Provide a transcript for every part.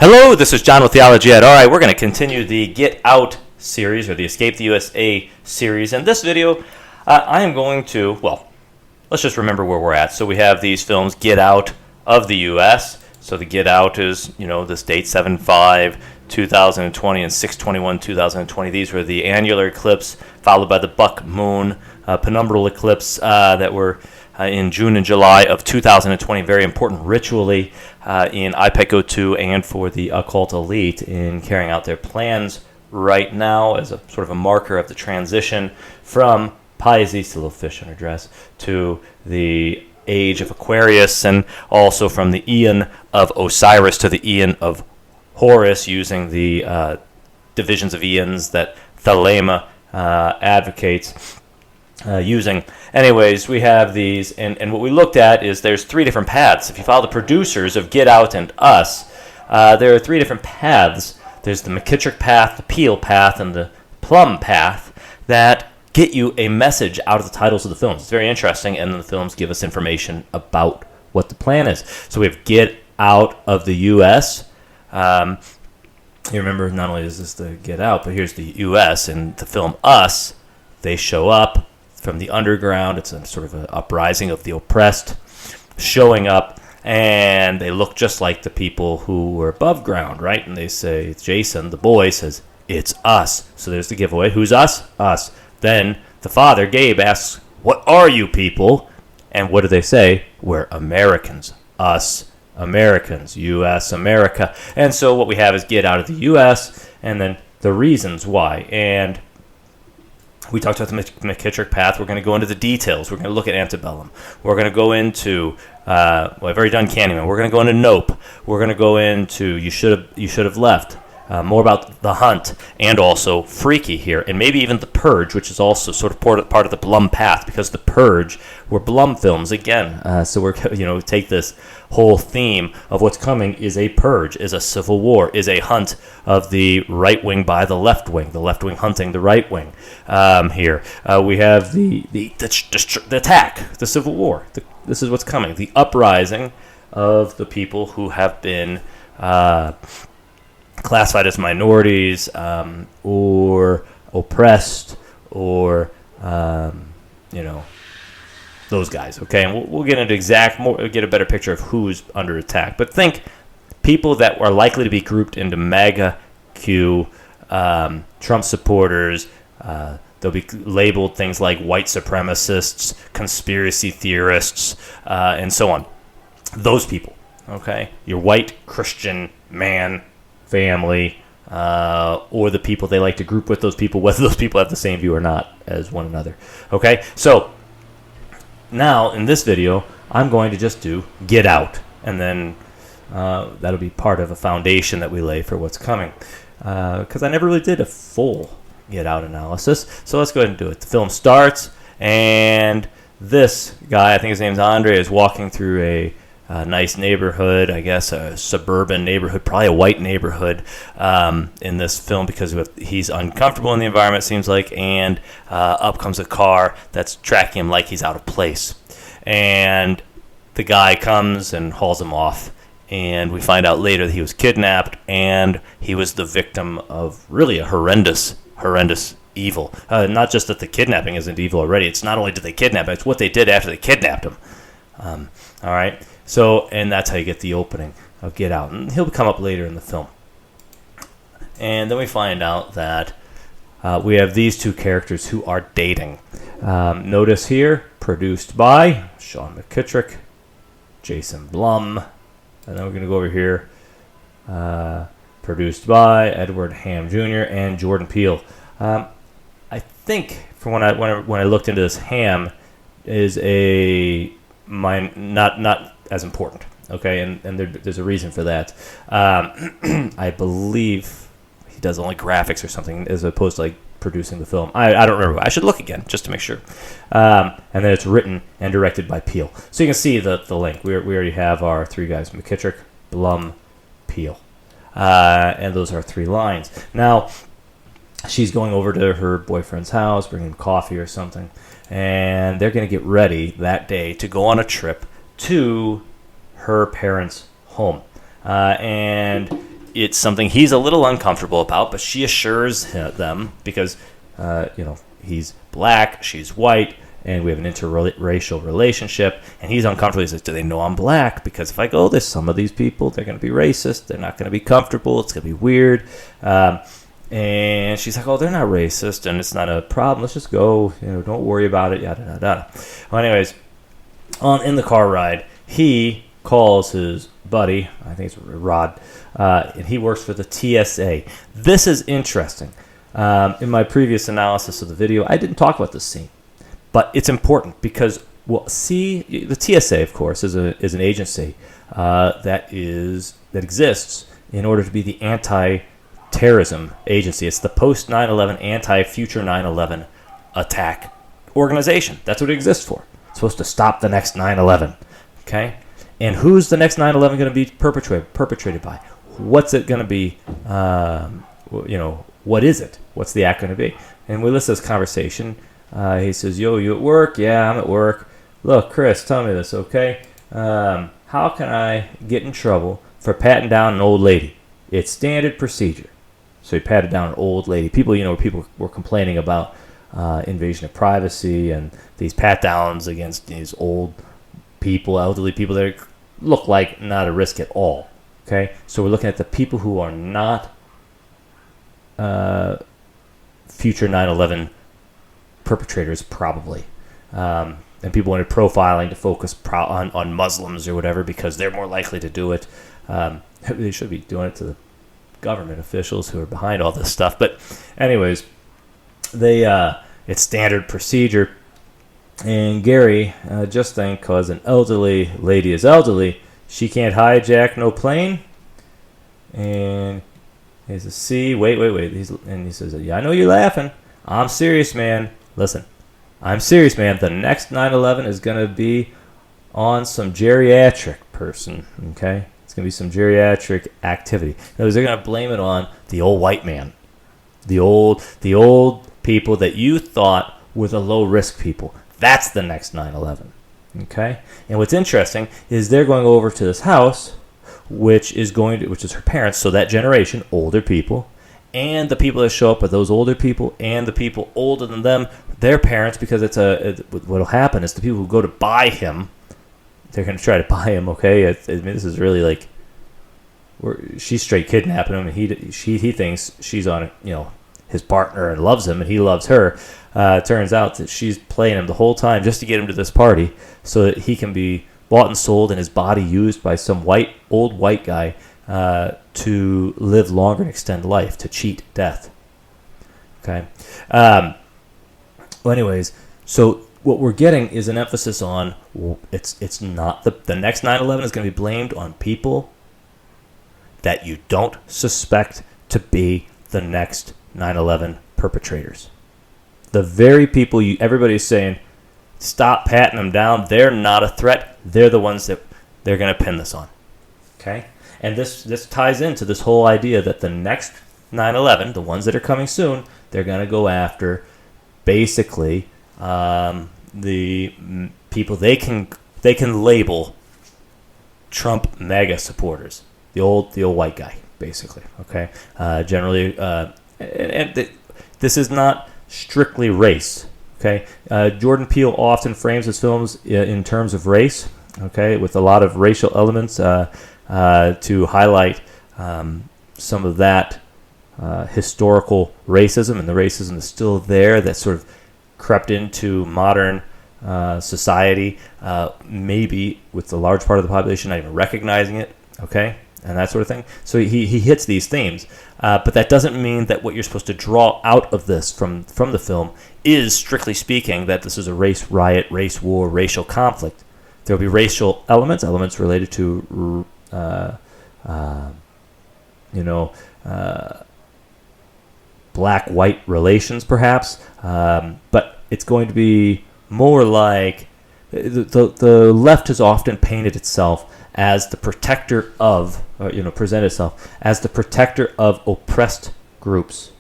Hello, this is John with Theology Ed. All right, we're going to continue the Get Out series, or the Escape the USA series. In this video, I am going to, let's just remember where we're at. So we have these films, Get Out of the U.S. So the Get Out is, this date, 7/5/2020 and 6/21/2020. These were the annular eclipse, followed by the Buck Moon penumbral eclipse that were in June and July of 2020, very important ritually in IPEC 02 and for the occult elite in carrying out their plans right now as a sort of a marker of the transition from Pisces, the little fish in her dress, to the age of Aquarius, and also from the Eon of Osiris to the Eon of Horus, using the divisions of eons that Thelema advocates. Using. Anyways, we have these, and what we looked at is there's three different paths. If you follow the producers of Get Out and Us, there are three different paths. There's the McKittrick path, the Peel path, and the Plum path that get you a message out of the titles of the films. It's very interesting, and then the films give us information about what the plan is. So we have Get Out of the U.S. You remember, not only is this the Get Out, but here's the U.S. and the film Us. They show up from the underground. It's a sort of an uprising of the oppressed showing up, and they look just like the people who were above ground, right? And they say, Jason, the boy, says, it's us. So there's the giveaway. Who's us? Us. Then the father, Gabe, asks, what are you people? And what do they say? We're Americans. Us, Americans. U.S., America. And so what we have is Get Out of the U.S., and then the reasons why. And we talked about the McKittrick path. We're going to go into the details. We're going to look at Antebellum. We're going to go into, I've already done Candyman. We're going to go into Nope. We're going to go into You Should Have Left. More about The Hunt, and also Freaky here, and maybe even The Purge, which is also sort of part of the Blum path, because The Purge were Blum films again. So we're take this whole theme of what's coming is a purge, is a civil war, is a hunt of the right wing by the left wing hunting the right wing. Here we have the attack, the civil war. This is what's coming, the uprising of the people who have been classified as minorities, or oppressed, or those guys. Okay, and we'll get into get a better picture of who's under attack. But think people that are likely to be grouped into MAGA Q, Trump supporters. They'll be labeled things like white supremacists, conspiracy theorists, and so on. Those people. Okay, your white Christian man, family, or the people they like to group with those people, whether those people have the same view or not as one another. Okay, so now in this video, I'm going to just do Get Out, and then that'll be part of a foundation that we lay for what's coming. Because I never really did a full Get Out analysis, so let's go ahead and do it. The film starts, and this guy, I think his name's Andre, is walking through a nice neighborhood, I guess a suburban neighborhood, probably a white neighborhood in this film, because he's uncomfortable in the environment, it seems like, and up comes a car that's tracking him like he's out of place. And the guy comes and hauls him off, and we find out later that he was kidnapped, and he was the victim of really a horrendous evil. Not just that the kidnapping isn't evil already, it's not only did they kidnap him, it's what they did after they kidnapped him. All right. So, and that's how you get the opening of Get Out. And he'll come up later in the film. And then we find out that we have these two characters who are dating. Notice here, produced by Sean McKittrick, Jason Blum. And then we're going to go over here, produced by Edward Ham Jr. and Jordan Peele. I think, from when I looked into this, Ham is not as important, okay, and there's a reason for that. I believe he does only graphics or something, as opposed to like producing the film. I don't remember. I should look again just to make sure. And then it's written and directed by Peele. So you can see the link. We already have our three guys: McKittrick, Blum, Peele, and those are three lines. Now she's going over to her boyfriend's house, bringing him coffee or something, and they're going to get ready that day to go on a trip to her parents' home. And it's something he's a little uncomfortable about, but she assures them because, he's black, she's white, and we have an interracial relationship, and he's uncomfortable. He says, do they know I'm black? Because if I go, there's some of these people, they're going to be racist. They're not going to be comfortable. It's going to be weird. And she's like, oh, they're not racist, and it's not a problem. Let's just go. Don't worry about it. Yada, yada, yada. Well, anyways, in the car ride, he calls his buddy, I think it's Rod, and he works for the TSA. This is interesting. In my previous analysis of the video, I didn't talk about this scene. But it's important because, the TSA, of course, is an agency that exists in order to be the anti-terrorism agency. It's the post 9/11 anti-future 9/11 attack organization. That's what it exists for. It's supposed to stop the next 9/11. Okay, and who's the next 9/11 going to be perpetrated by? What's it going to be? What is it? What's the act going to be? And we listen to this conversation. He says, yo, you at work? Yeah, I'm at work. Look, Chris, tell me this, okay? How can I get in trouble for patting down an old lady? It's standard procedure. So he patted down an old lady. People were complaining about invasion of privacy and these pat downs against these old people, elderly people that look like not a risk at all, okay? So we're looking at the people who are not future 9/11 perpetrators, probably, and people wanted profiling to focus on Muslims or whatever because they're more likely to do it. They should be doing it to the government officials who are behind all this stuff. But anyways, it's standard procedure. And Gary just think because an elderly lady is elderly, she can't hijack no plane. And he says, see, wait. And he says, yeah, I know you're laughing. I'm serious, man. Listen, I'm serious, man. The next 9/11 is going to be on some geriatric person, okay? It's going to be some geriatric activity. In other words, they're going to blame it on the old white man, the old people that you thought were the low-risk people. That's the next 9/11, okay? And what's interesting is they're going over to this house, which is her parents, so that generation, older people, and the people that show up are those older people and the people older than them, their parents, because what'll happen is the people who go to buy him, they're going to try to buy him, okay? This is really like, she's straight kidnapping him, and he thinks she's on, his partner and loves him, and he loves her. Turns out that she's playing him the whole time just to get him to this party so that he can be bought and sold and his body used by some old white guy to live longer and extend life, to cheat death. Okay. Anyways, so what we're getting is an emphasis on it's not the next 9/11 is going to be blamed on people that you don't suspect to be the next 9/11 perpetrators. The very people everybody's saying, stop patting them down. They're not a threat. They're the ones that they're going to pin this on. Okay? And this ties into this whole idea that the next 9/11, the ones that are coming soon, they're going to go after basically the people they can label Trump MAGA supporters, the old white guy, basically. Okay, generally, and this is not strictly race. Okay, Jordan Peele often frames his films in terms of race. Okay, with a lot of racial elements to highlight some of that historical racism, and the racism is still there that sort of crept into modern society, maybe with a large part of the population not even recognizing it, okay, and that sort of thing. So he hits these themes, but that doesn't mean that what you're supposed to draw out of this from the film is, strictly speaking, that this is a race riot, race war, racial conflict. There will be racial elements related to, black-white relations, perhaps, but it's going to be more like the left has often painted itself as the protector of, presented itself as the protector of oppressed groups,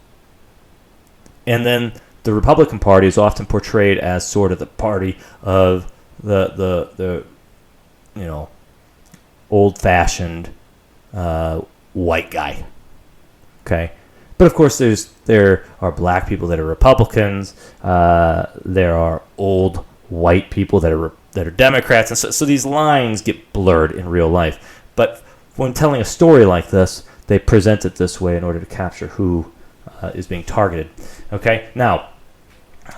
and then the Republican Party is often portrayed as sort of the party of the old-fashioned white guy. Okay, but of course there are black people that are Republicans. There are old white people that are Democrats, and so these lines get blurred in real life. But when telling a story like this, they present it this way in order to capture who is being targeted. Okay, now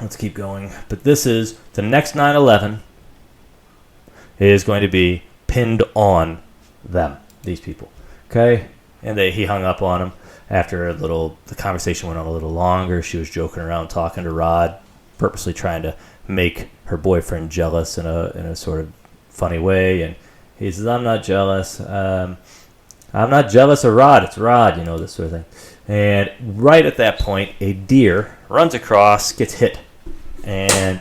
let's keep going. But this is the next 9/11 is going to be pinned on them, these people. Okay, and he hung up on him after the conversation went on a little longer. She was joking around, talking to Rod, purposely trying to make her boyfriend jealous in a sort of funny way. And he says, "I'm not jealous. I'm not jealous of Rod. It's Rod, this sort of thing." And right at that point, a deer runs across, gets hit, and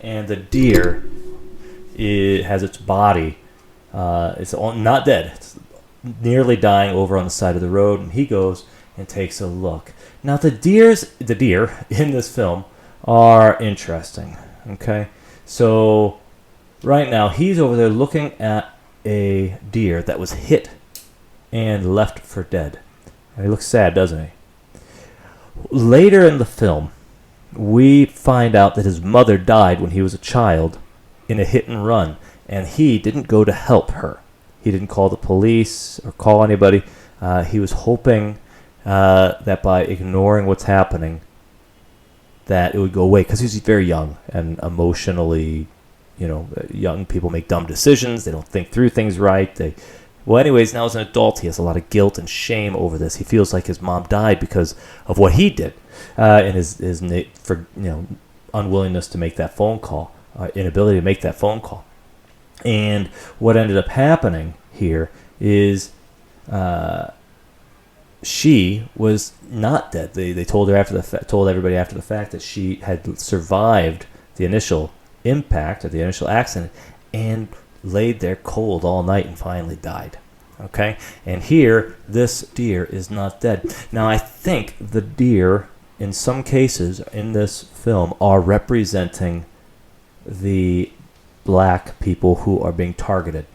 the deer has its body. It's not dead. It's nearly dying over on the side of the road, and he goes and takes a look. Now the deer in this film are interesting. Okay, so right now he's over there looking at a deer that was hit and left for dead. And he looks sad, doesn't he? Later in the film, we find out that his mother died when he was a child in a hit and run, and he didn't go to help her. He didn't call the police or call anybody. He was hoping that by ignoring what's happening, that it would go away, because he's very young and emotionally, young people make dumb decisions. They don't think through things right. Anyways, now as an adult, he has a lot of guilt and shame over this. He feels like his mom died because of what he did, and his unwillingness to make that phone call, inability to make that phone call. And what ended up happening here is she was not dead. They told her told everybody after the fact that she had survived the initial impact or the initial accident and laid there cold all night and finally died. Okay, and here this deer is not dead. Now I think the deer, in some cases in this film, are representing the black people who are being targeted,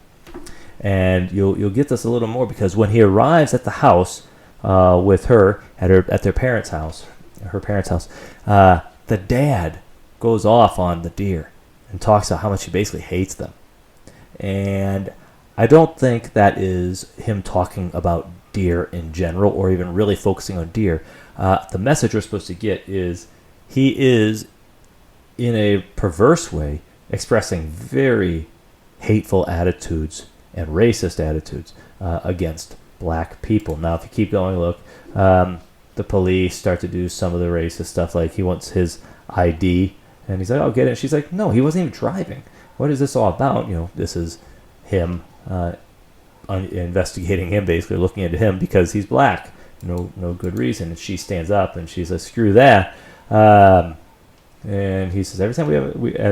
and you'll get this a little more, because when he arrives at the house with her at their parents' house, her parents' house, the dad goes off on the deer and talks about how much he basically hates them. And I don't think that is him talking about deer in general, or even really focusing on deer. The message we're supposed to get is he is, in a perverse way, expressing very hateful attitudes and racist attitudes against black people. Now, if you keep going, look, the police start to do some of the racist stuff, like he wants his ID, and he's like, "I'll get it." She's like, "No, he wasn't even driving. What is this all about?" This is him investigating him, basically looking into him because he's black. No good reason. And she stands up and she's like, "Screw that." And he says, "Every time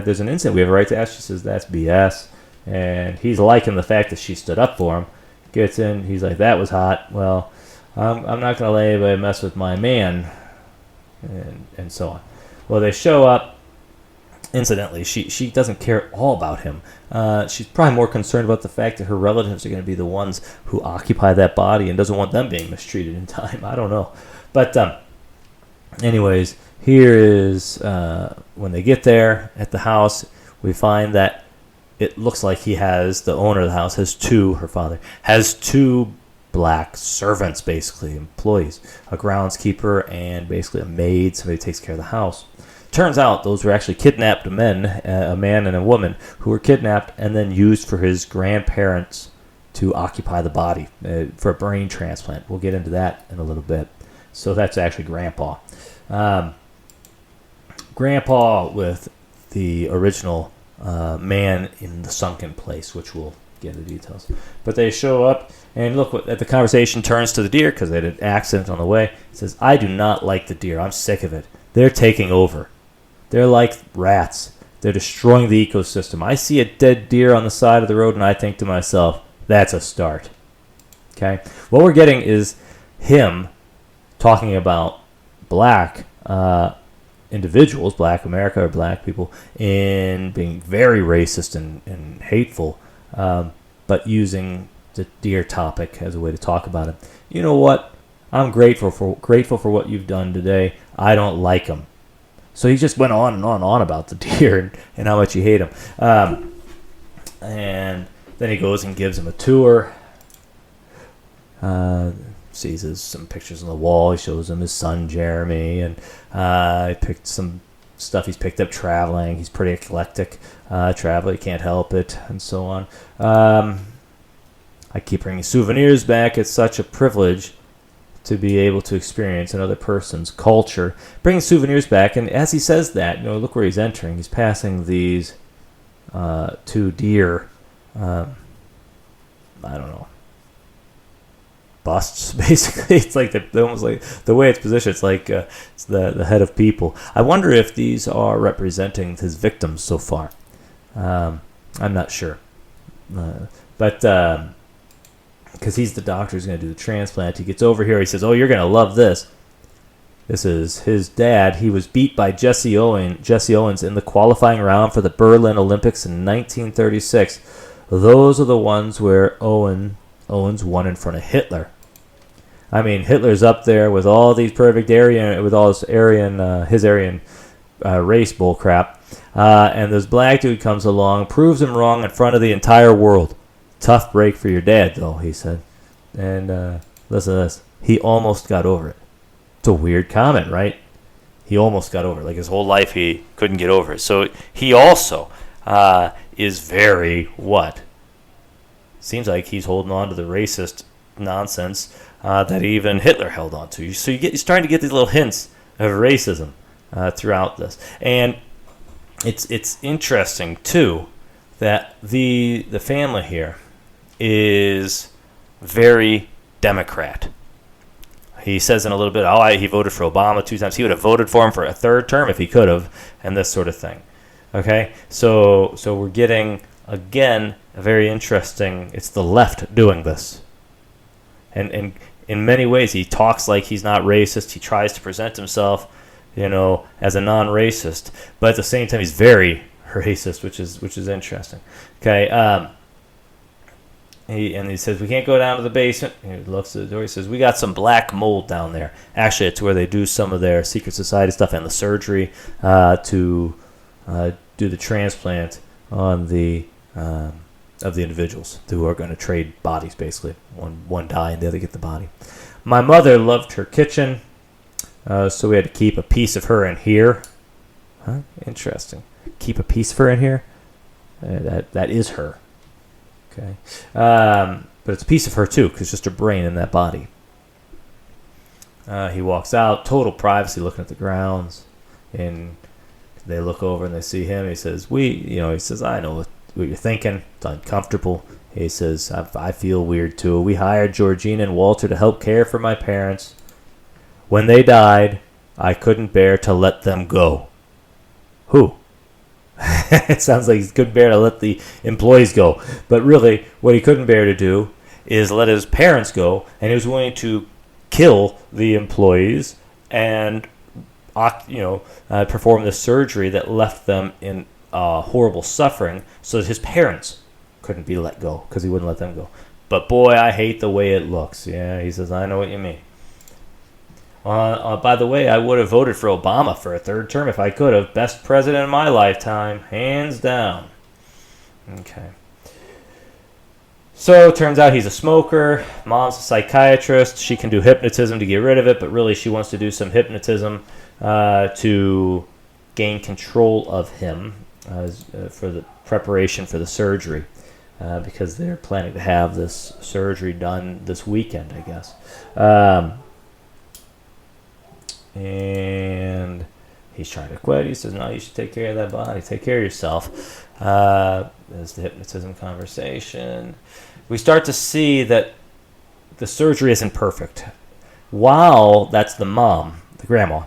there's an incident, we have a right to ask." She says, "That's BS." And he's liking the fact that she stood up for him. Gets in. He's like, "That was hot. Well, I'm not going to let anybody mess with my man." And so on. Well, they show up. Incidentally, she doesn't care at all about him. She's probably more concerned about the fact that her relatives are going to be the ones who occupy that body and doesn't want them being mistreated in time. I don't know. But anyways, here is when they get there at the house, we find that it looks like the owner of the house her father has two black servants, basically employees, a groundskeeper and basically a maid, somebody who takes care of the house. Turns out those were actually kidnapped men, a man and a woman, who were kidnapped and then used for his grandparents to occupy the body for a brain transplant. We'll get into that in a little bit. So that's actually Grandpa. Grandpa with the original man in the sunken place, which we'll get into details. But they show up, and look, at the conversation turns to the deer because they had an accident on the way. It says, "I do not like the deer. I'm sick of it. They're taking over. They're like rats. They're destroying the ecosystem. I see a dead deer on the side of the road, and I think to myself, that's a start." Okay? What we're getting is him talking about black individuals, black America or black people, in being very racist and hateful, but using the deer topic as a way to talk about it. You know what? I'm grateful for what you've done today. I don't like them. So he just went on and on and on about the deer and how much he hate them. And then he goes and gives him a tour. Sees some pictures on the wall. He shows him his son Jeremy, and he picked some stuff he's picked up traveling. He's pretty eclectic traveler. He can't help it, and so on. I keep bringing souvenirs back. It's such a privilege to be able to experience another person's culture. Bringing souvenirs back, and as he says that, look where he's entering. He's passing these two deer. I don't know. Busts, basically. It's like almost like the way it's positioned. It's like it's the head of people. I wonder if these are representing his victims so far. I'm not sure, but because he's the doctor who's going to do the transplant, he gets over here. He says, "Oh, you're going to love this." This is his dad. He was beat by Jesse Owens in the qualifying round for the Berlin Olympics in 1936. Those are the ones where Owens won in front of Hitler. I mean, Hitler's up there with all these perfect with all his Aryan race bull crap, and this black dude comes along, proves him wrong in front of the entire world. Tough break for your dad, though, he said. And listen to this. He almost got over it. It's a weird comment, right? He almost got over it. Like his whole life, he couldn't get over it. So he also is very what? Seems like he's holding on to the racist nonsense that even Hitler held on to. So you're starting to get these little hints of racism throughout this, and it's interesting too that the family here is very Democrat. He says in a little bit, he voted for Obama 2 times. He would have voted for him for a third term if he could have, and this sort of thing. Okay, so we're getting again a very interesting. It's the left doing this, and in many ways he talks like he's not racist. He tries to present himself, as a non-racist, but at the same time he's very racist, which is interesting. Okay, he says we can't go down to the basement. He looks at the door. He says we got some black mold down there. Actually, it's where they do some of their secret society stuff and the surgery to do the transplant on the of the individuals who are going to trade bodies, basically. One die and the other get the body. My mother loved her kitchen, so we had to keep a piece of her in here. Huh? Interesting. Keep a piece of her in here? That is her. Okay. But it's a piece of her, too, because it's just her brain in that body. He walks out, total privacy, looking at the grounds, and they look over and they see him. He says, he says, I know what you're thinking. It's uncomfortable. He says, I feel weird too. We hired Georgina and Walter to help care for my parents. When they died, I couldn't bear to let them go. Who? It sounds like he couldn't bear to let the employees go. But really, what he couldn't bear to do is let his parents go, and he was willing to kill the employees and perform this surgery that left them in horrible suffering so that his parents couldn't be let go because he wouldn't let them go. But boy, I hate the way it looks. Yeah, he says, I know what you mean. By the way, I would have voted for Obama for a third term if I could have. Best president in my lifetime, hands down. Okay. So it turns out he's a smoker. Mom's a psychiatrist. She can do hypnotism to get rid of it, but really she wants to do some hypnotism to gain control of him for the preparation for the surgery, because they're planning to have this surgery done this weekend, I guess. And he's trying to quit. He says, no, you should take care of that body. Take care of yourself. There's the hypnotism conversation. We start to see that the surgery isn't perfect. While that's the mom, the grandma,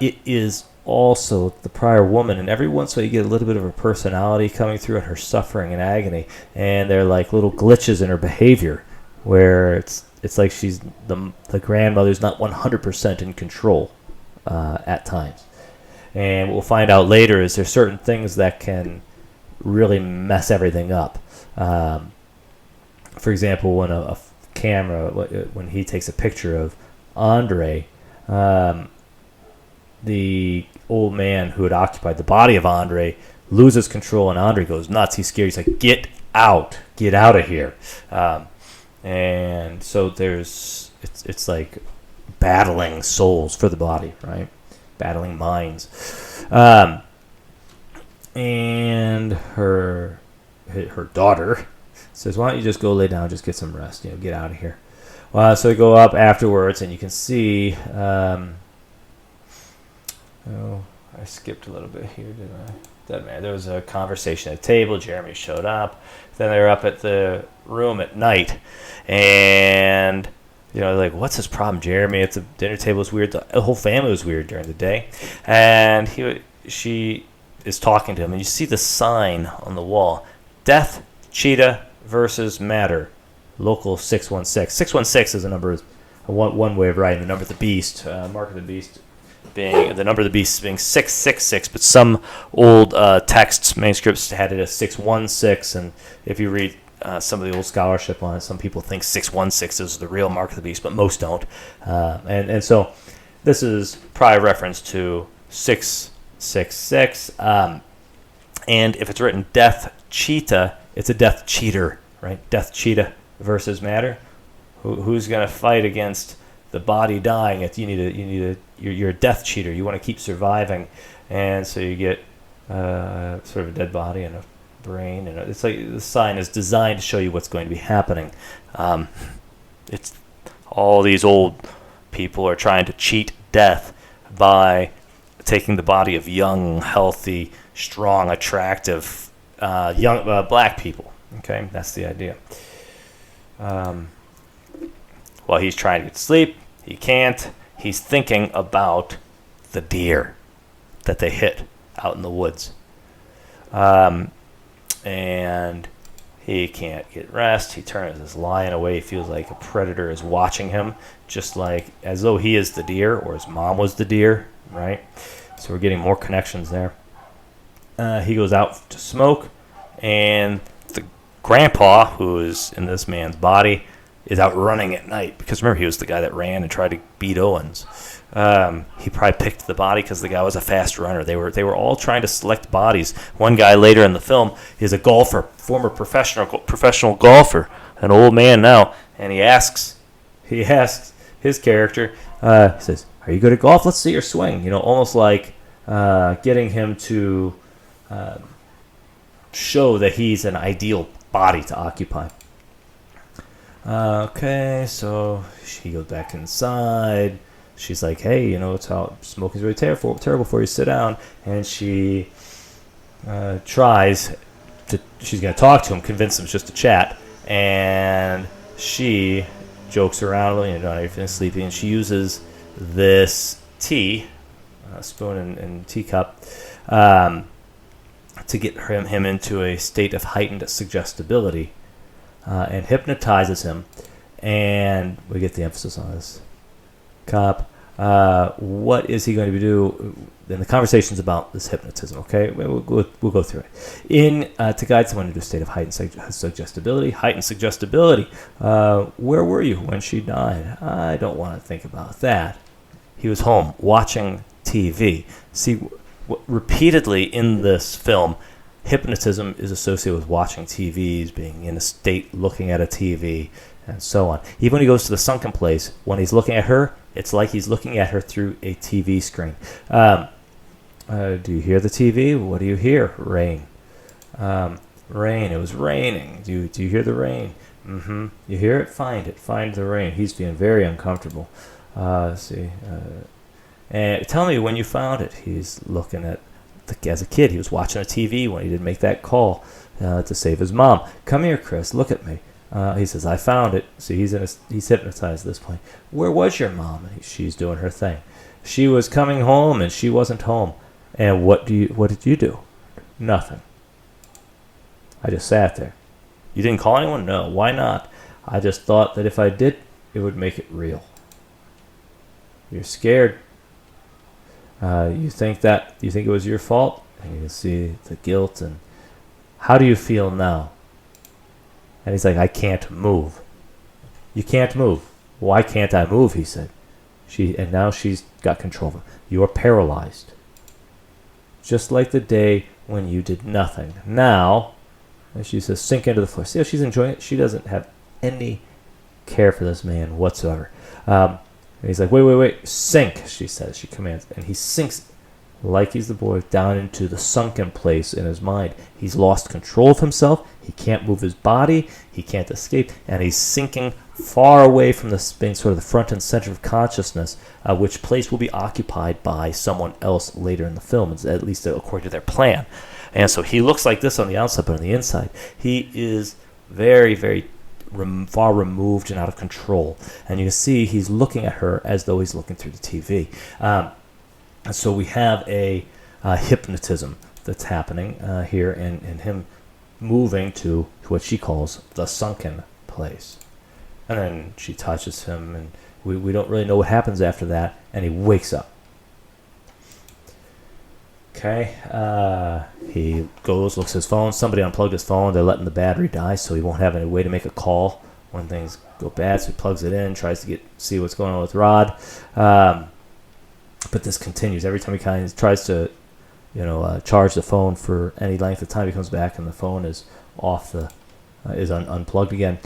it is also the prior woman, and every once in a while you get a little bit of her personality coming through and her suffering and agony, and they're like little glitches in her behavior where it's like she's the grandmother's not 100% in control at times. And what we'll find out later is there's certain things that can really mess everything up. for example, when a camera, when he takes a picture of Andre, the old man who had occupied the body of Andre loses control, and Andre goes nuts. He's scared. He's like, get out of here. And so it's like battling souls for the body, right? Battling minds. And her daughter says, why don't you just go lay down, just get some rest, get out of here. So they go up afterwards, and you can see, I skipped a little bit here, didn't I? Doesn't matter. There was a conversation at the table. Jeremy showed up. Then they were up at the room at night, and like, what's his problem, Jeremy? At the dinner table was weird. The whole family was weird during the day, and she is talking to him, and you see the sign on the wall: Death, Cheetah versus Matter. Local 616. 616 is a number, one way of writing the number of the beast. Mark of the beast being the number of the beast being 666, but some old texts, manuscripts had it as 616, and if you read some of the old scholarship on it, some people think 616 is the real mark of the beast, but most don't. And so this is probably a reference to 666. And if it's written Death Cheetah, it's a death cheater, right? Death Cheetah versus Matter. Who's going to fight against the body dying? You're a death cheater. You want to keep surviving, and so you get sort of a dead body and a brain, and it's like the sign is designed to show you what's going to be happening. It's all these old people are trying to cheat death by taking the body of young, healthy, strong, attractive, young black people. Okay, that's the idea. While he's trying to get to sleep, he can't. He's thinking about the deer that they hit out in the woods. And he can't get rest. He turns his lion away. He feels like a predator is watching him, just like as though he is the deer or his mom was the deer, right? So we're getting more connections there. He goes out to smoke, and the grandpa, who is in this man's body, is out running at night, because remember, he was the guy that ran and tried to beat Owens. He probably picked the body because the guy was a fast runner. They were all trying to select bodies. One guy later in the film is a golfer, former professional golfer, an old man now, and he asks his character, he says, "Are you good at golf? Let's see your swing." Almost like getting him to show that he's an ideal body to occupy. Okay, so she goes back inside. She's like, hey, it's how smoking's really terrible for you. Sit down. And she she's going to talk to him, convince him just to chat. And she jokes around, everything's sleepy. And she uses this tea, spoon and teacup, to get him into a state of heightened suggestibility. And hypnotizes him, and we get the emphasis on this cop. What is he going to do? Then the conversation's about this hypnotism. Okay, we'll go through it. To guide someone into a state of heightened suggestibility. Where were you when she died? I don't want to think about that. He was home watching TV. See, repeatedly in this film, hypnotism is associated with watching TVs, being in a state looking at a TV, and so on. Even when he goes to the sunken place, when he's looking at her, it's like he's looking at her through a TV screen. Do you hear the TV? What do you hear? Rain. Rain. It was raining. Do you hear the rain? Mm-hmm. You hear it? Find it. Find the rain. He's being very uncomfortable. See. And tell me when you found it. He's looking at. As a kid, he was watching a TV when he didn't make that call to save his mom. Come here, Chris. Look at me. He says, I found it. See, he's hypnotized at this point. Where was your mom? She's doing her thing. She was coming home, and she wasn't home. And what did you do? Nothing. I just sat there. You didn't call anyone? No. Why not? I just thought that if I did, it would make it real. You're scared. You think it was your fault, and you can see the guilt. And how do you feel now? And he's like, I can't move. You can't move. Why can't I move? He said. And now she's got control of him. You're paralyzed. Just like the day when you did nothing. Now, and she says, sink into the floor. See how she's enjoying it? She doesn't have any care for this man whatsoever. And he's like, wait, sink, she says. She commands. And he sinks like he's the boy down into the sunken place in his mind. He's lost control of himself. He can't move his body. He can't escape. And he's sinking far away from the space, sort of the front and center of consciousness, which place will be occupied by someone else later in the film, at least according to their plan. And so he looks like this on the outside, but on the inside, he is very, very far removed and out of control. And you can see he's looking at her as though he's looking through the TV. So we have a hypnotism that's happening here, and him moving to what she calls the sunken place. And then she touches him, and we don't really know what happens after that, and he wakes up. Okay, he goes, looks at his phone. Somebody unplugged his phone. They're letting the battery die, so he won't have any way to make a call when things go bad. So he plugs it in, tries to see what's going on with Rod. But this continues. Every time he kind of tries to, charge the phone for any length of time, he comes back and the phone is unplugged again.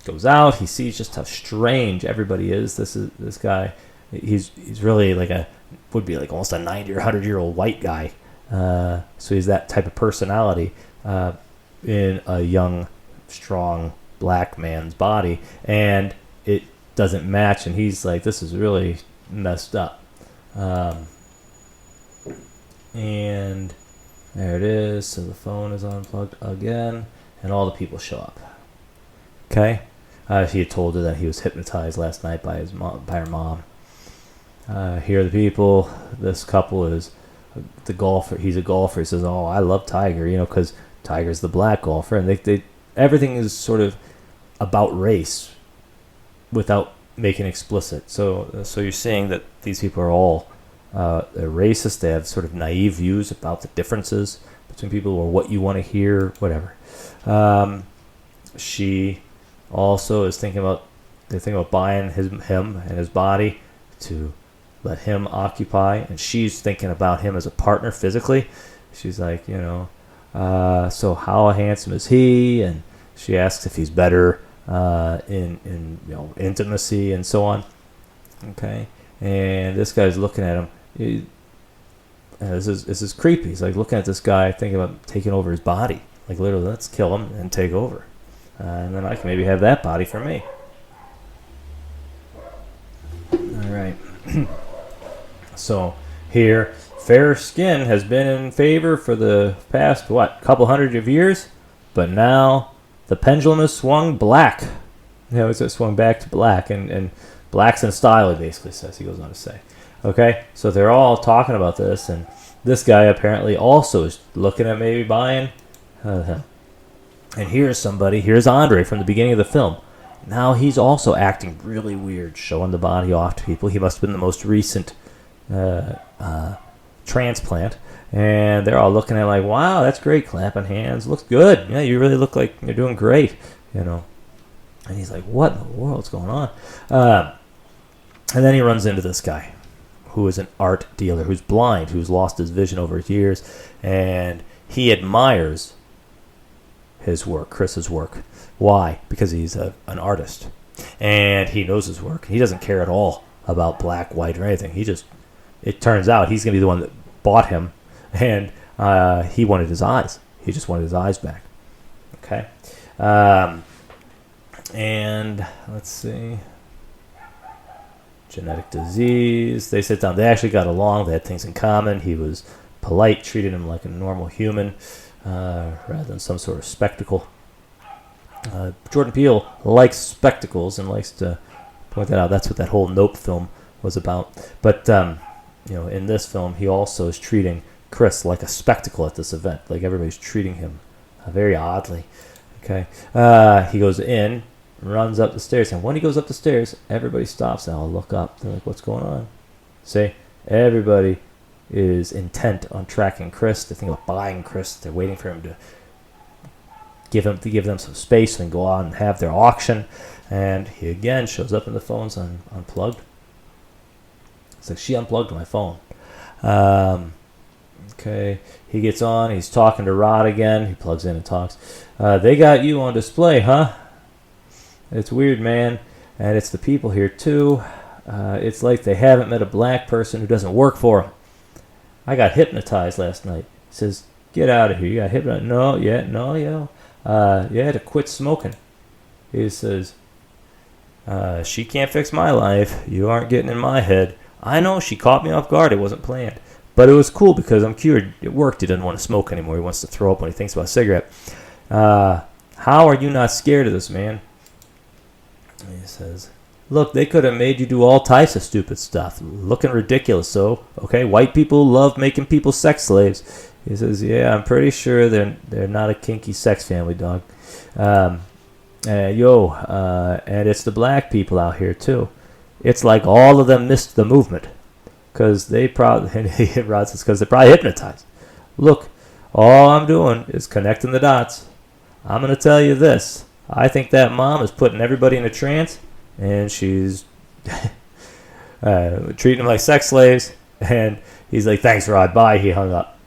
Goes out. He sees just how strange everybody is. This guy. He's really would be like almost a 90 or 100-year-old white guy. So he's that type of personality in a young, strong black man's body, and it doesn't match. And he's like, this is really messed up. And there it is. So the phone is unplugged again, and all the people show up. Okay. He had told her that he was hypnotized last night by her mom. Here are the people. This couple is the golfer. He's a golfer. He says, "Oh, I love Tiger," because Tiger's the black golfer, and they everything is sort of about race without making explicit. So you're saying that these people are all they're racist. They have sort of naive views about the differences between people, or what you want to hear, whatever. She also is thinking about buying him and his body to let him occupy, and she's thinking about him as a partner physically. She's like, so how handsome is he? And she asks if he's better in intimacy and so on. Okay, and this guy's looking at him. This is creepy. He's like looking at this guy, thinking about taking over his body. Like literally, let's kill him and take over, and then I can maybe have that body for me. All right. So here, fair skin has been in favor for the past, couple hundred of years, but now the pendulum has swung black. It's swung back to black, and black's in style, he basically says, he goes on to say. Okay, so they're all talking about this, and this guy apparently also is looking at maybe buying. And here's Andre from the beginning of the film. Now he's also acting really weird, showing the body off to people. He must have been the most recent transplant, and they're all looking at like, wow, that's great, clapping hands, looks good. Yeah, you really look like you're doing great, And he's like, what in the world's going on? And then he runs into this guy, who is an art dealer, who's blind, who's lost his vision over years, and he admires his work, Chris's work. Why? Because he's an artist, and he knows his work. He doesn't care at all about black, white, or anything. It turns out he's going to be the one that bought him, and he wanted his eyes. He just wanted his eyes back. Okay. And let's see. Genetic disease. They sit down. They actually got along. They had things in common. He was polite, treated him like a normal human, rather than some sort of spectacle. Jordan Peele likes spectacles and likes to point that out. That's what that whole Nope film was about. But in this film, he also is treating Chris like a spectacle at this event. Like everybody's treating him very oddly. Okay, he goes in, runs up the stairs, and when he goes up the stairs, everybody stops and all look up. They're like, "What's going on?" See, everybody is intent on tracking Chris. They think about buying Chris. They're waiting for him to give them some space so they can go on and have their auction. And he again shows up and the phone's unplugged. It's like, she unplugged my phone. Okay, he gets on, he's talking to Rod again. He plugs in and talks. They got you on display, huh? It's weird, man. And it's the people here too. It's like they haven't met a black person who doesn't work for them. I got hypnotized last night. He says, get out of here. You got hypnotized? No, you had to quit smoking. He says, she can't fix my life. You aren't getting in my head. I know, she caught me off guard. It wasn't planned. But it was cool because I'm cured. It worked. He doesn't want to smoke anymore. He wants to throw up when he thinks about a cigarette. How are you not scared of this, man? And he says, look, they could have made you do all types of stupid stuff. Looking ridiculous, so, okay? White people love making people sex slaves. He says, yeah, I'm pretty sure they're not a kinky sex family, dog. And it's the black people out here, too. It's like all of them missed the movement. Because they probably, and Rod says, because they're probably hypnotized. Look, all I'm doing is connecting the dots. I'm going to tell you this. I think that mom is putting everybody in a trance, and she's treating them like sex slaves. And he's like, thanks, Rod. Bye. He hung up.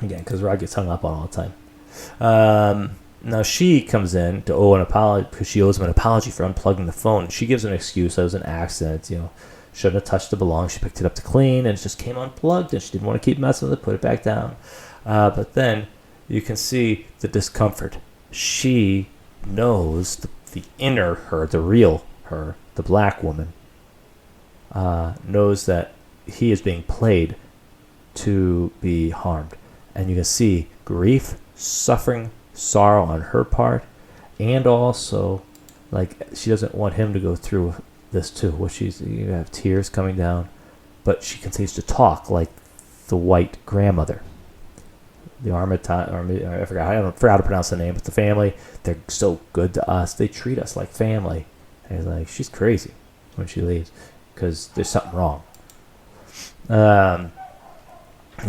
Again, because Rod gets hung up on all the time. Now she comes in to owe an apology because she owes him an apology for unplugging the phone. She gives an excuse. That was an accident, Shouldn't have touched the belong. She picked it up to clean, and it just came unplugged, and she didn't want to keep messing with it, put it back down. But then you can see the discomfort. She knows the inner her, the real her, the black woman, knows that he is being played to be harmed. And you can see grief, suffering, sorrow on her part, and also, like, she doesn't want him to go through this too. You have tears coming down, but she continues to talk like the white grandmother. The I forgot how to pronounce the name, but the family, they're so good to us. They treat us like family. And he's like, she's crazy when she leaves because there's something wrong. And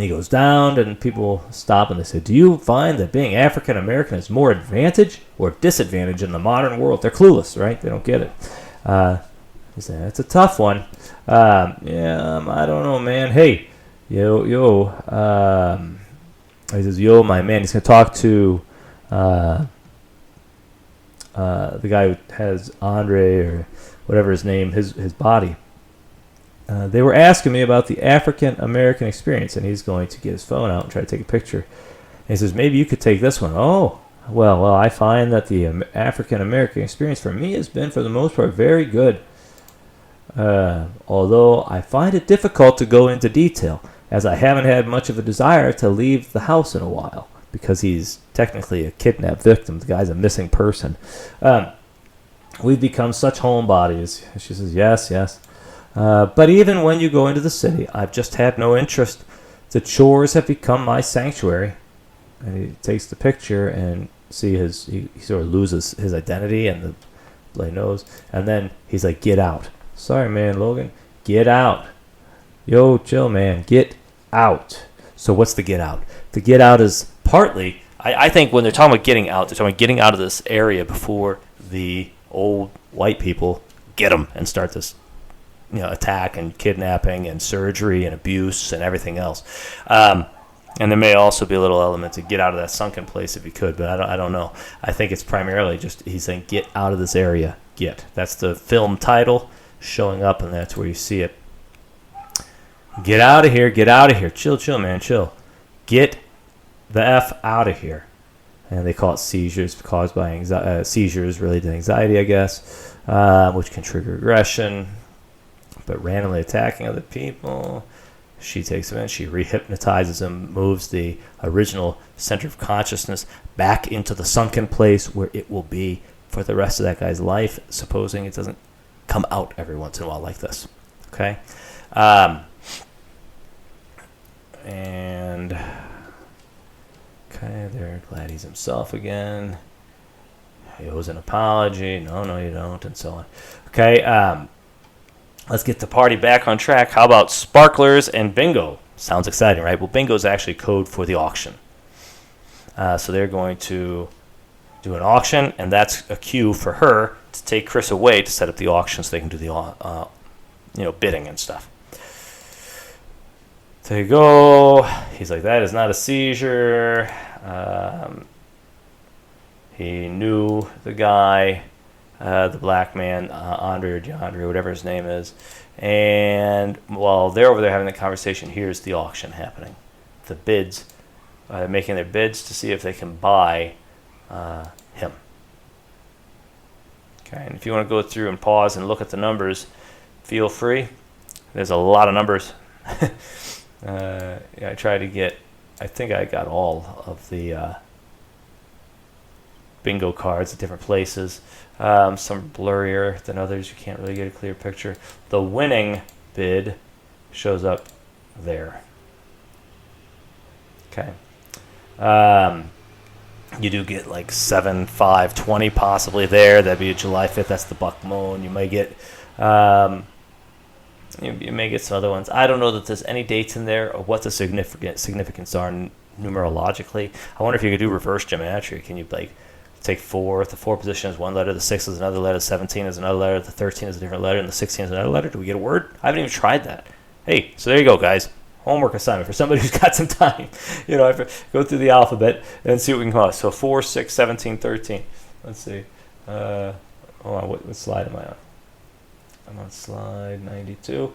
he goes down, and people stop and they say, do you find that being African American is more advantage or disadvantage in the modern world? They're clueless, right? They don't get it. He said, it's a tough one. I don't know, man. Hey, he says, my man. He's going to talk to the guy who has Andre or whatever his name, his body. They were asking me about the African American experience, and he's going to get his phone out and try to take a picture. And he says, maybe you could take this one. Oh, well, I find that the African American experience for me has been, for the most part, very good. Although I find it difficult to go into detail, as I haven't had much of a desire to leave the house in a while, because he's technically a kidnapped victim. The guy's a missing person. We've become such homebodies. She says, yes. But even when you go into the city, I've just had no interest. The chores have become my sanctuary. And he takes the picture and see he sort of loses his identity and the bloody nose. And then he's like, get out. Sorry, man, Logan. Get out. Yo, chill, man. Get out. So what's the get out? The get out is partly, I think when they're talking about getting out, they're talking about getting out of this area before the old white people get them and start this attack and kidnapping and surgery and abuse and everything else. And there may also be a little element to get out of that sunken place if you could, but I don't know. I think it's primarily just he's saying get out of this area. Get. That's the film title showing up, and that's where you see it. Get out of here. Get out of here. Chill, man. Chill. Get the F out of here. And they call it seizures caused by seizures related to anxiety, I guess, which can trigger aggression. But randomly attacking other people. She takes him in. She rehypnotizes him, moves the original center of consciousness back into the sunken place where it will be for the rest of that guy's life, supposing it doesn't come out every once in a while like this. Okay? They're glad he's himself again. He owes an apology. No, you don't, and so on. Okay, let's get the party back on track. How about sparklers and bingo? Sounds exciting, right? Well, bingo is actually code for the auction. So they're going to do an auction, and that's a cue for her to take Chris away to set up the auction so they can do the bidding and stuff. So you go. He's like, that is not a seizure. He knew the guy, the black man, Andre or DeAndre, whatever his name is. And while they're over there having the conversation, here's the auction happening. The bids, making their bids to see if they can buy him. Okay, and if you want to go through and pause and look at the numbers, feel free. There's a lot of numbers. I tried to get, I think I got all of the bingo cards at different places. Some blurrier than others. You can't really get a clear picture. The winning bid shows up there. Okay. You do get like 7, 5, 20 possibly there. That'd be July 5th. That's the buck moon. You may get you may get some other ones. I don't know that there's any dates in there or what the significance are numerologically. I wonder if you could do reverse geometry. Can you like take 4? The 4 position is one letter. The 6 is another letter. The 17 is another letter. The 13 is a different letter. And the 16 is another letter. Do we get a word? I haven't even tried that. Hey, so there you go, guys. Homework assignment for somebody who's got some time. Go through the alphabet and see what we can come up with. So 4, 6, 17, 13. Let's see. Hold on. What slide am I on? I'm on slide 92.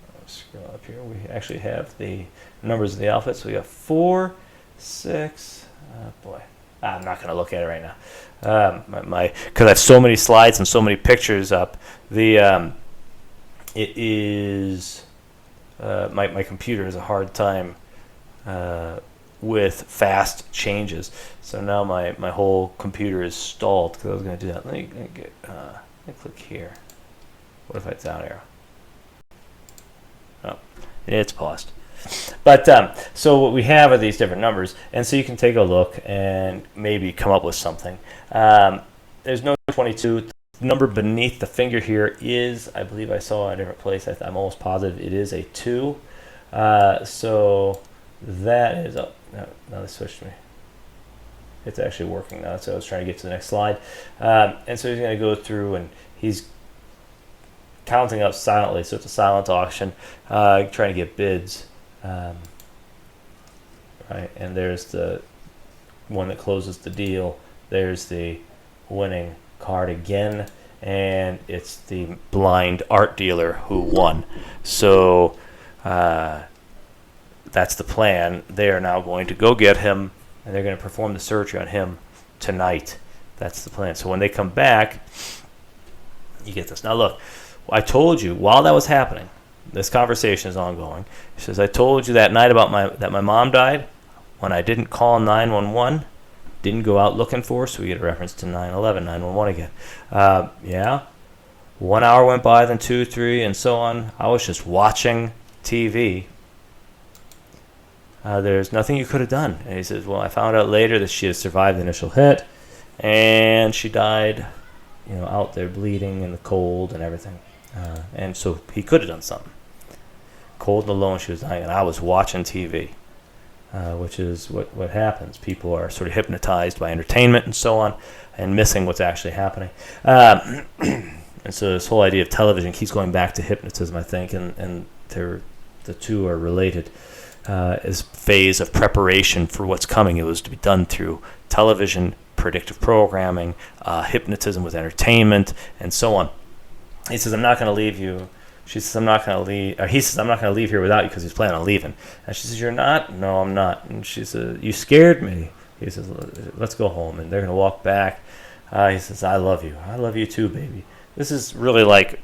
I'll scroll up here. We actually have the numbers of the alphabet. So we got 4, 6. Boy, I'm not going to look at it right now. Because I have so many slides and so many pictures up. It is my computer has a hard time with fast changes. So now my whole computer is stalled because I was going to do that. Let me click here. What if I down arrow? Oh, it's paused. But so what we have are these different numbers, and so you can take a look and maybe come up with something. There's no 22. The number beneath the finger here is, I believe I saw in a different place. I'm almost positive it is a 2. So that is up. No, they switched me. It's actually working now, so I was trying to get to the next slide. And so he's going to go through and he's counting up silently, so it's a silent auction, trying to get bids. Right, and there's the one that closes the deal. There's the winning card again, and it's the blind art dealer who won. So that's the plan. They are now going to go get him, and they're going to perform the surgery on him tonight. That's the plan. So when they come back, you get this. Now look, I told you while that was happening, this conversation is ongoing. He says, I told you that night that my mom died when I didn't call 911, didn't go out looking for her, so we get a reference to 911, 911 again. Yeah, 1 hour went by, then 2, 3, and so on. I was just watching TV. There's nothing you could have done. And he says, well, I found out later that she had survived the initial hit, and she died, out there bleeding in the cold and everything. And so he could have done something. Cold and alone, she was dying, and I was watching TV, which is what happens. People are sort of hypnotized by entertainment and so on, and missing what's actually happening. And so this whole idea of television keeps going back to hypnotism, I think, and the two are related. As phase of preparation for what's coming, it was to be done through television, predictive programming, hypnotism with entertainment, and so on. He says, I'm not going to leave you. She says, I'm not going to leave. He says, I'm not going to leave here without you, because he's planning on leaving. And she says, you're not? No, I'm not. And she says, you scared me. He says, let's go home. And they're going to walk back. He says, I love you. I love you too, baby. This is really like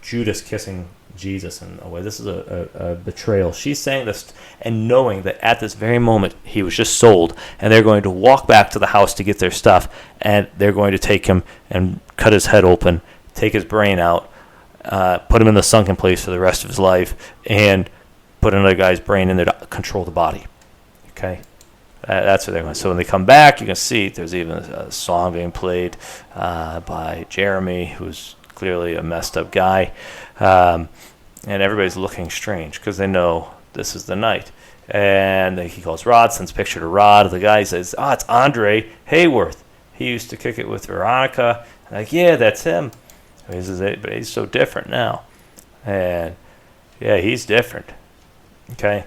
Judas kissing Jesus in a way. This is a betrayal. She's saying this and knowing that at this very moment he was just sold, and they're going to walk back to the house to get their stuff, and they're going to take him and cut his head open, take his brain out, put him in the sunken place for the rest of his life, and put another guy's brain in there to control the body. Okay? That's what they're going to. So when they come back, you can see there's even a song being played by Jeremy, who's clearly a messed up guy. And everybody's looking strange because they know this is the night. And he calls Rod, sends a picture to Rod. The guy says, "Oh, it's Andre Hayworth. He used to kick it with Veronica." I'm like, yeah, that's him. He says, but he's so different now. And yeah, he's different. Okay.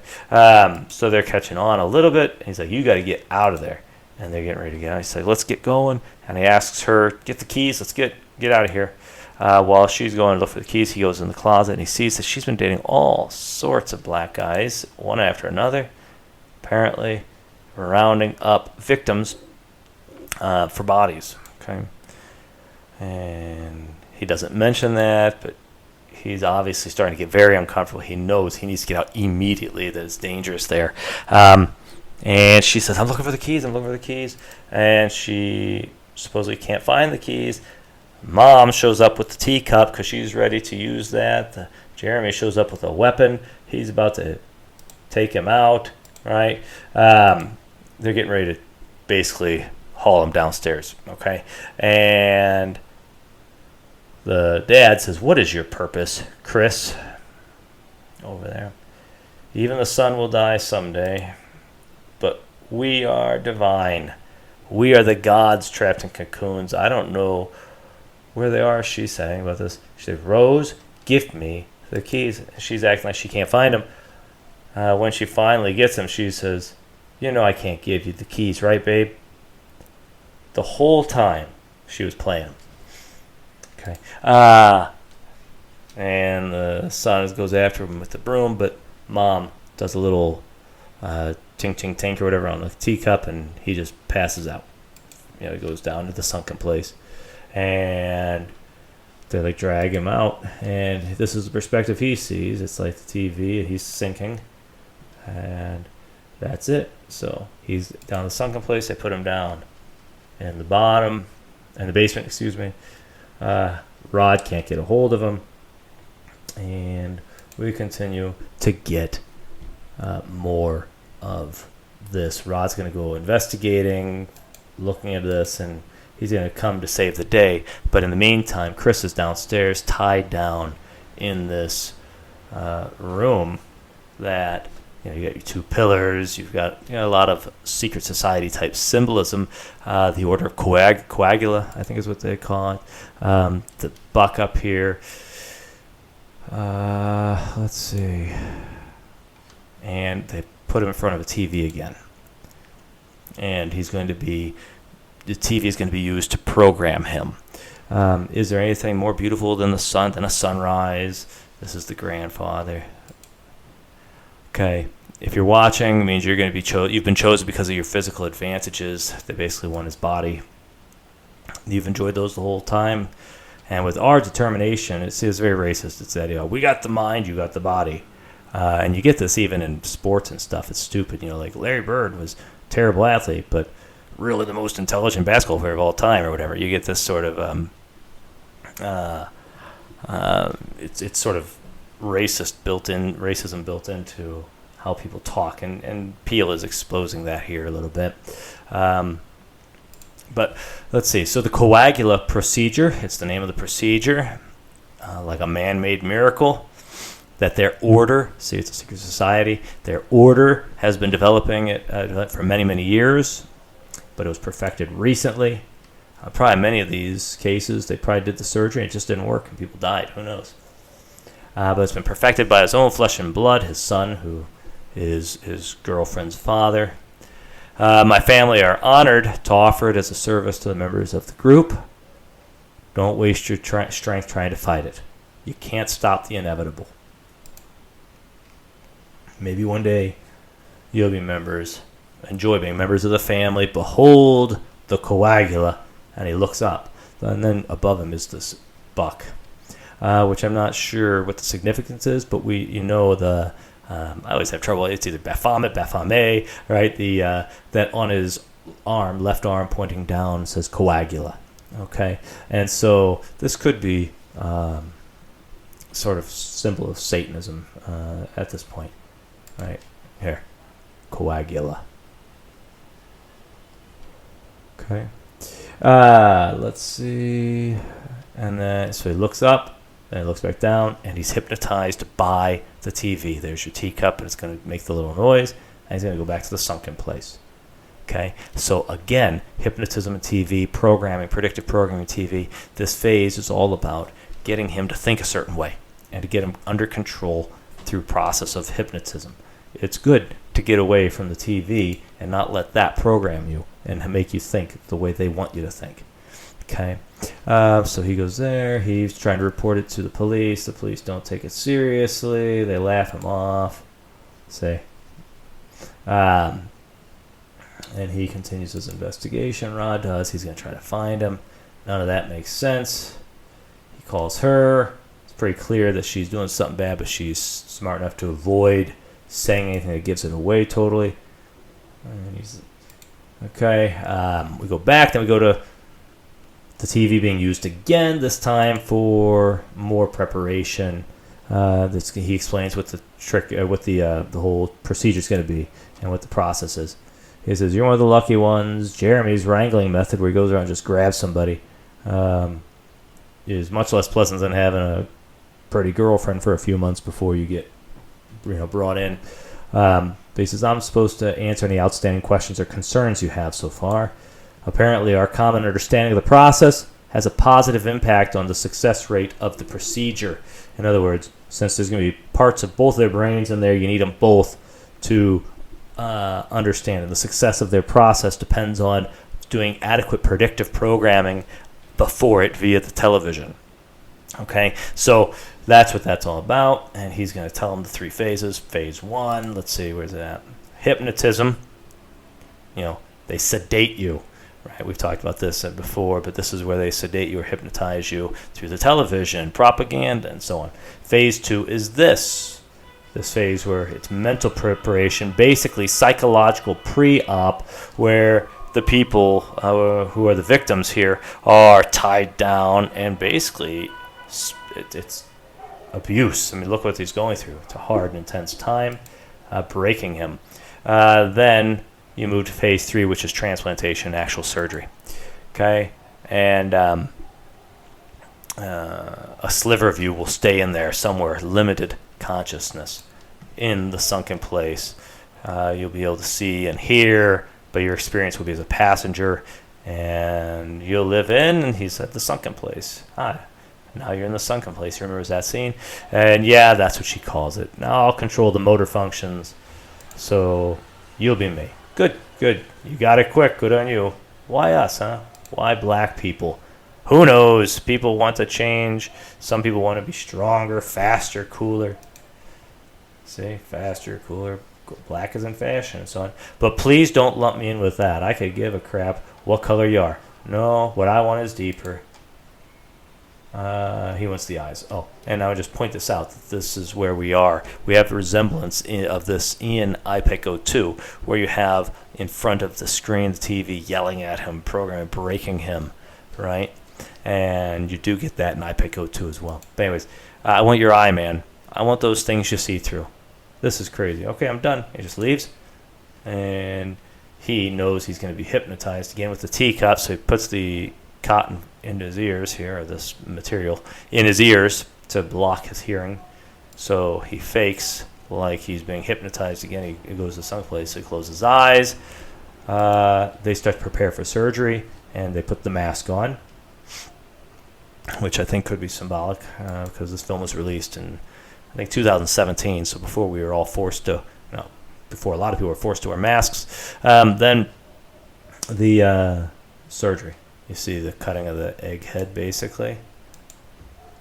So they're catching on a little bit. He's like, you got to get out of there. And they're getting ready to get out. He's like, let's get going. And he asks her, get the keys. Let's get out of here. While she's going to look for the keys, he goes in the closet and he sees that she's been dating all sorts of black guys, one after another, apparently rounding up victims for bodies. Okay. And he doesn't mention that, but he's obviously starting to get very uncomfortable. He knows he needs to get out immediately, that it's dangerous there. And she says, I'm looking for the keys. And she supposedly can't find the keys. Mom shows up with the teacup because she's ready to use that. Jeremy shows up with a weapon. He's about to take him out, right? They're getting ready to basically haul him downstairs, okay? And the dad says, what is your purpose, Chris? Over there. Even the sun will die someday, but we are divine. We are the gods trapped in cocoons. I don't know where they are, she's saying about this. She said, Rose, gift me the keys. She's acting like she can't find them. When she finally gets them, she says, you know I can't give you the keys, right, babe? The whole time she was playing them. Okay. And the son goes after him with the broom, but Mom does a little tink, tink, or whatever on the teacup, and he just passes out. He goes down to the sunken place. And they drag him out, and this is the perspective he sees. It's like the TV, and he's sinking, and that's it. So he's down the sunken place. They put him down in the basement, excuse me. Rod can't get a hold of him, and we continue to get more of this. Rod's going to go investigating, looking at this, and he's going to come to save the day. But in the meantime, Chris is downstairs, tied down in this room that, you got your two pillars. You've got a lot of secret society type symbolism. The Order of Coagula, I think is what they call it. The buck up here. Let's see. And they put him in front of a TV again. And the TV is going to be used to program him. Is there anything more beautiful than a sunrise? This is the grandfather. Okay, if you're watching, it means you're going to be you've been chosen because of your physical advantages. They basically want his body. You've enjoyed those the whole time. And with our determination, it's very racist. It's that, we got the mind, you got the body. And you get this even in sports and stuff. It's stupid. Like Larry Bird was a terrible athlete, but really the most intelligent basketball player of all time or whatever. You get this sort of it's sort of racism built into how people talk, and Peel is exposing that here a little bit. But let's see. So the coagula procedure, it's the name of the procedure, like a man-made miracle, that their order, see, it's a secret society, their order has been developing it for many, many years, but it was perfected recently. Probably many of these cases, they probably did the surgery, it just didn't work, and people died. Who knows? But it's been perfected by his own flesh and blood, his son, who is his girlfriend's father. My family are honored to offer it as a service to the members of the group. Don't waste your strength trying to fight it. You can't stop the inevitable. Maybe one day you'll be members, enjoy being members of the family. Behold the coagula. And he looks up. And then above him is this buck, which I'm not sure what the significance is, but I always have trouble. It's either Baphomet, right? That on his arm, left arm pointing down, says coagula. Okay, and so this could be sort of symbol of Satanism at this point, right? Here, coagula. Okay, let's see, and then so he looks up. And he looks back down, and he's hypnotized by the TV. There's your teacup, and it's going to make the little noise. and he's going to go back to the sunken place. Okay, so again, hypnotism and TV, programming, predictive programming TV, this phase is all about getting him to think a certain way and to get him under control through process of hypnotism. It's good to get away from the TV and not let that program you and make you think the way they want you to think. Okay, so he goes there. He's trying to report it to the police. The police don't take it seriously. They laugh him off. And he continues his investigation. Rod does. He's going to try to find him. None of that makes sense. He calls her. It's pretty clear that she's doing something bad, but she's smart enough to avoid saying anything that gives it away totally. And we go back. Then we go to the TV being used again, this time for more preparation. He explains what the trick, what the whole procedure is going to be and what the process is. He says, you're one of the lucky ones. Jeremy's wrangling method, where he goes around and just grabs somebody, is much less pleasant than having a pretty girlfriend for a few months before you get brought in. But he says, I'm supposed to answer any outstanding questions or concerns you have so far. Apparently, our common understanding of the process has a positive impact on the success rate of the procedure. In other words, since there's going to be parts of both their brains in there, you need them both to understand. And the success of their process depends on doing adequate predictive programming before it via the television. Okay, so that's what that's all about. And he's going to tell them the 3 phases. Phase 1, let's see, where's it at? Hypnotism. They sedate you. Right, we've talked about this before, but this is where they sedate you or hypnotize you through the television, propaganda, and so on. Phase 2 is this phase where it's mental preparation, basically psychological pre-op, where the people who are the victims here are tied down, and basically it's abuse. I mean, look what he's going through. It's a hard and intense time, breaking him. Then you move to phase 3, which is transplantation, actual surgery. Okay, and a sliver of you will stay in there somewhere, limited consciousness in the sunken place. You'll be able to see and hear, but your experience will be as a passenger, and you'll live in, and he's at the sunken place. Now you're in the sunken place. He remembers that scene, and yeah, that's what she calls it. Now I'll control the motor functions, so you'll be me. Good. You got it quick. Good on you. Why us, huh? Why black people? Who knows? People want to change. Some people want to be stronger, faster, cooler. See? Faster, cooler. Black is in fashion and so on. But please don't lump me in with that. I could give a crap what color you are. No, what I want is deeper. He wants the eyes. Oh, and I would just point this out. That this is where we are. We have a resemblance of this in iPeco 2, where you have in front of the screen the TV yelling at him, programming, breaking him, right? And you do get that in iPeco 2 as well. But anyways, I want your eye, man. I want those things you see through. This is crazy. Okay, I'm done. He just leaves, and he knows he's going to be hypnotized again with the teacup, so he puts the cotton into his ears here, or this material in his ears to block his hearing. So he fakes like he's being hypnotized again. He goes to some place, so he closes his eyes. They start to prepare for surgery, and they put the mask on, which I think could be symbolic because this film was released in, I think, 2017, so before we were all forced to, before a lot of people were forced to wear masks. Then the surgery. You see the cutting of the egg head, basically.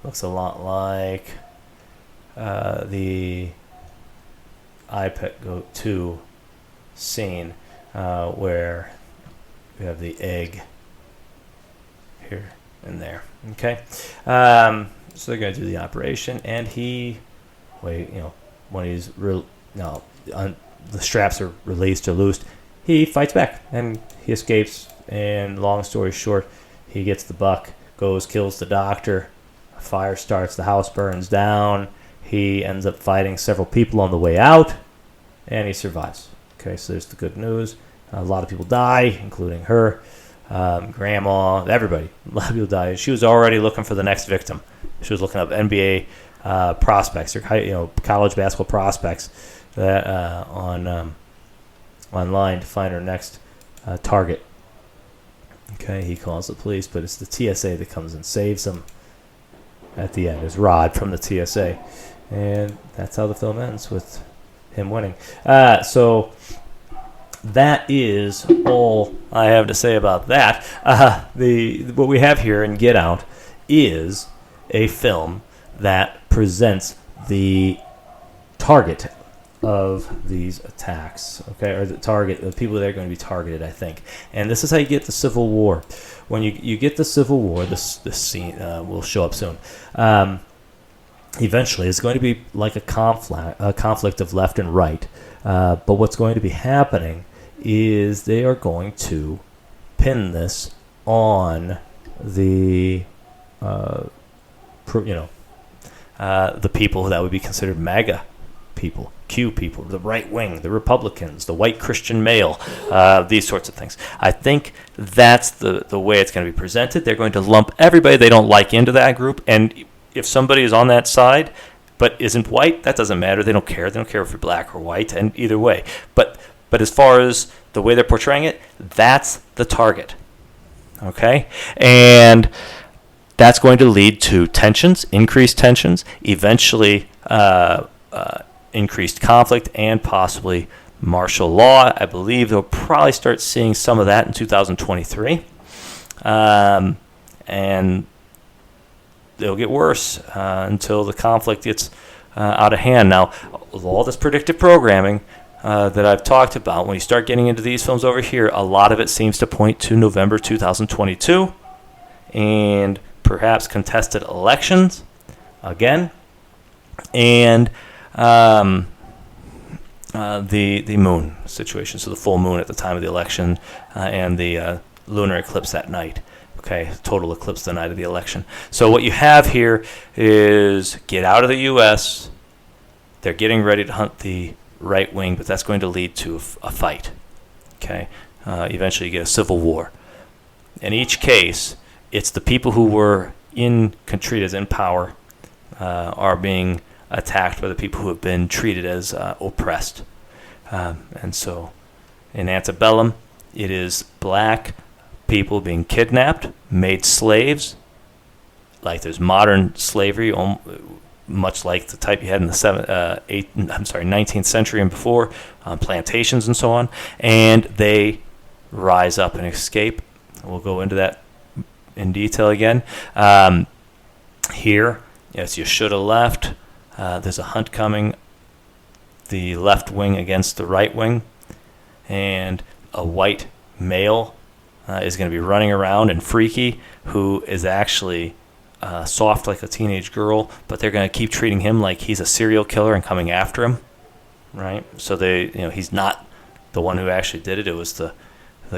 Looks a lot like the iPeco 2 scene where we have the egg here and there. Okay, so they're going to do the operation, and when he's the straps are released or loosed, he fights back and he escapes. And long story short, he gets the buck, goes, kills the doctor, a fire starts, the house burns down, he ends up fighting several people on the way out, and he survives. Okay, so there's the good news. A lot of people die, including her, grandma, everybody. A lot of people die. She was already looking for the next victim. She was looking up NBA prospects, or college basketball prospects that on online to find her next target. Okay, he calls the police, but it's the TSA that comes and saves him at the end. It's Rod from the TSA. And that's how the film ends, with him winning. So that is all I have to say about that. What we have here in Get Out is a film that presents the target of these attacks, okay, or the people that are going to be targeted, I think. And this is how you get the Civil War. When you get the Civil War, this scene will show up soon. Eventually, it's going to be like a conflict of left and right. But what's going to be happening is they are going to pin this on the the people that would be considered MAGA people, Q people, the right wing, the Republicans, the white Christian male, these sorts of things. I think that's the way it's going to be presented. They're going to lump everybody they don't like into that group, and if somebody is on that side but isn't white, that doesn't matter. They don't care. They don't care if you're black or white, and either way. But as far as the way they're portraying it, that's the target. Okay? And that's going to lead to tensions, increased tensions, eventually increased conflict, and possibly martial law. I believe they'll probably start seeing some of that in 2023. And it'll get worse until the conflict gets out of hand. Now, all this predictive programming that I've talked about, when you start getting into these films over here, a lot of it seems to point to November 2022 and perhaps contested elections again, and the moon situation, so the full moon at the time of the election and the lunar eclipse that night. Okay, total eclipse the night of the election. So what you have here is get out of the U.S. They're getting ready to hunt the right wing, but that's going to lead to a fight. Okay, eventually you get a civil war. In each case, it's the people who were treated as in power are being attacked by the people who have been treated as oppressed. And so in antebellum, it is black people being kidnapped, made slaves, like there's modern slavery, much like the type you had in the 19th century and before, plantations and so on, and they rise up and escape. We'll go into that in detail again. Here, yes, you should have left. There's a hunt coming, the left wing against the right wing, and a white male is going to be running around, and freaky, who is actually soft like a teenage girl, but they're going to keep treating him like he's a serial killer and coming after him, right? So he's not the one who actually did it. It was the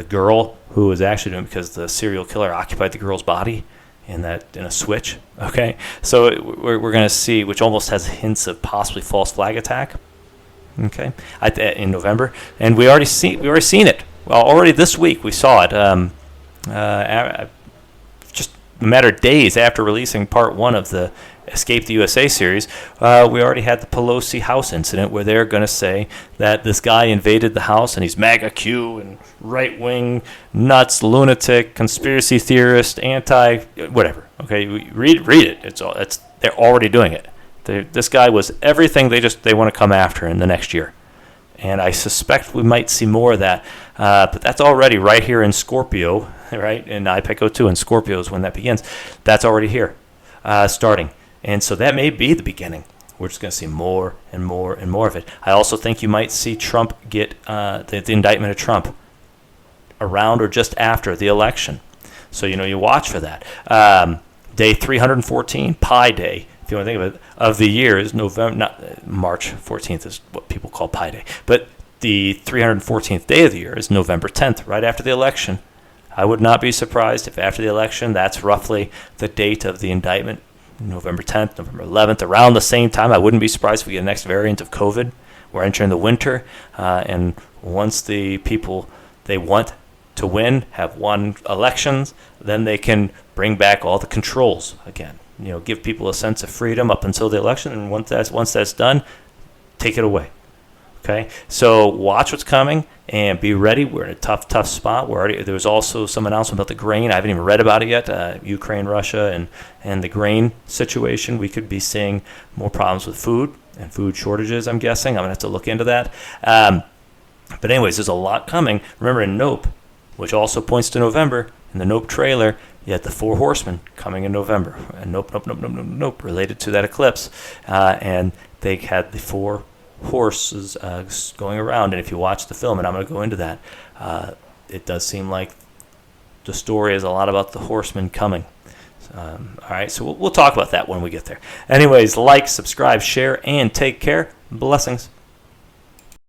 girl who was actually doing it, because the serial killer occupied the girl's body in a switch. Okay, so we're going to see, which almost has hints of possibly false flag attack. Okay, in November, and we already seen it. Well, already this week we saw it. Just a matter of days after releasing part 1 of the Escape the USA series, we already had the Pelosi House incident, where they're going to say that this guy invaded the house and he's MAGA Q and right-wing nuts, lunatic, conspiracy theorist, whatever. Okay, read it. They're already doing it. This guy was everything they want to come after in the next year. And I suspect we might see more of that. But that's already right here in Scorpio, right? In IPECO 2 and Scorpio is when that begins. That's already here, starting. And so that may be the beginning. We're just going to see more and more and more of it. I also think you might see Trump get the indictment of Trump around or just after the election. So, you watch for that. Day 314, Pi Day, if you want to think of it, of the year is March 14th is what people call Pi Day. But the 314th day of the year is November 10th, right after the election. I would not be surprised if after the election, that's roughly the date of the indictment, November 10th, November 11th, around the same time. I wouldn't be surprised if we get the next variant of COVID. We're entering the winter, and once the people they want to win have won elections, then they can bring back all the controls again. Give people a sense of freedom up until the election, and once that's done, take it away. Okay, so watch what's coming and be ready. We're in a tough spot. There was also some announcement about the grain. I haven't even read about it yet. Ukraine, Russia, and the grain situation. We could be seeing more problems with food and food shortages, I'm guessing. I'm going to have to look into that. But anyways, there's a lot coming. Remember in Nope, which also points to November, in the Nope trailer, you had the 4 horsemen coming in November. And Nope, related to that eclipse. And they had the 4 horses going around, and if you watch the film, and I'm going to go into that, it does seem like the story is a lot about the horsemen coming. All right, so we'll talk about that when we get there. Anyways, like, subscribe, share, and take care. Blessings.